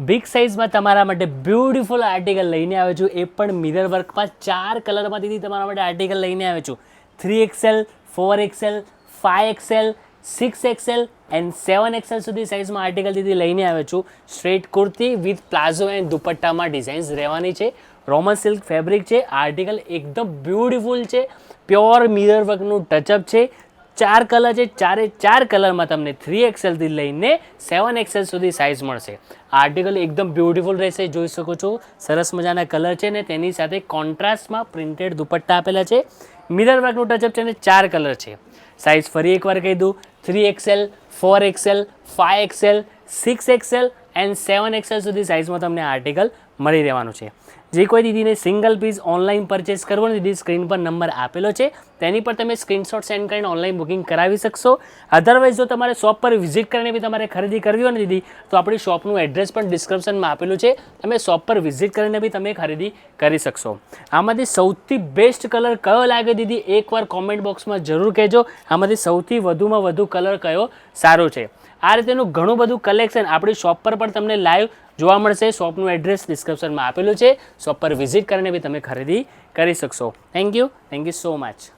Big સાઇઝમાં તમારા માટે beautiful article લઈને આવ્યો છું, એ પણ મિરર વર્કમાં 4 કલરમાં દીદી તમારા માટે આર્ટિકલ લઈને આવ્યો છું. 3XL, 4XL, 5XL, 6XL and 7XL સુધી સાઇઝમાં આર્ટિકલ દીદી લઈને આવ્યો છું. Straight kurti with palazzo and દુપટ્ટામાં ડિઝાઇન્સ રહેવાની છે. રોમન સિલ્ક ફેબ્રિક છે. આર્ટિકલ એકદમ બ્યુટીફુલ છે. પ્યોર મિરર વર્કનું ટચઅપ છે. 4 કલર છે. 4 કલરમાં તમને 3XL થી લઈને 7XL સુધી સાઇઝ મળશે. આર્ટિકલ એકદમ બ્યુટીફુલ રહેશે. જોઈ શકો છો સરસ મજાના કલર છે ને તેની સાથે કોન્ટ્રાસ્ટમાં પ્રિન્ટેડ દુપટ્ટા આપેલા છે. મિરર વર્કનું ટચઅપ છે અને 4 કલર છે. સાઇઝ ફરી એકવાર કહી દઉં, 3XL, 4XL, 5XL, 6XL and 7XL સુધી સાઇઝમાં તમને આર્ટિકલ મળી રહેવાનું છે. જે કોઈ દીદીને સિંગલ પીસ ઓનલાઈન પરચેસ કરવો ને દીદી સ્ક્રીન પર નંબર આપેલો છે તેની પર તમે સ્ક્રીનશોટ સેન્ડ કરીને ઓનલાઈન બુકિંગ કરાવી શકશો. અધરવાઇઝ જો તમારે શોપ પર વિઝિટ કરીને બી તમારે ખરીદી કરવી હોય ને દીદી તો આપણી શોપનું એડ્રેસ પણ ડિસ્ક્રિપ્શનમાં આપેલું છે. તમે શોપ પર વિઝિટ કરીને બી તમે ખરીદી કરી શકશો. આમાંથી સૌથી બેસ્ટ કલર કયો લાગે દીદી એકવાર કોમેન્ટ બોક્સમાં જરૂર કહેજો. આમાંથી સૌથી વધુમાં વધુ કલર કયો સારો છે. આ રીતેનું ઘણું બધું કલેક્શન આપણી શોપ પર પણ તમને લાઈવ જોવા મળશે. શોપનું એડ્રેસ ડિસ્ક્રિપ્શનમાં આપેલું છે. શોપ પર વિઝિટ કરીને બી તમે ખરીદી કરી શકશો. Thank you so much.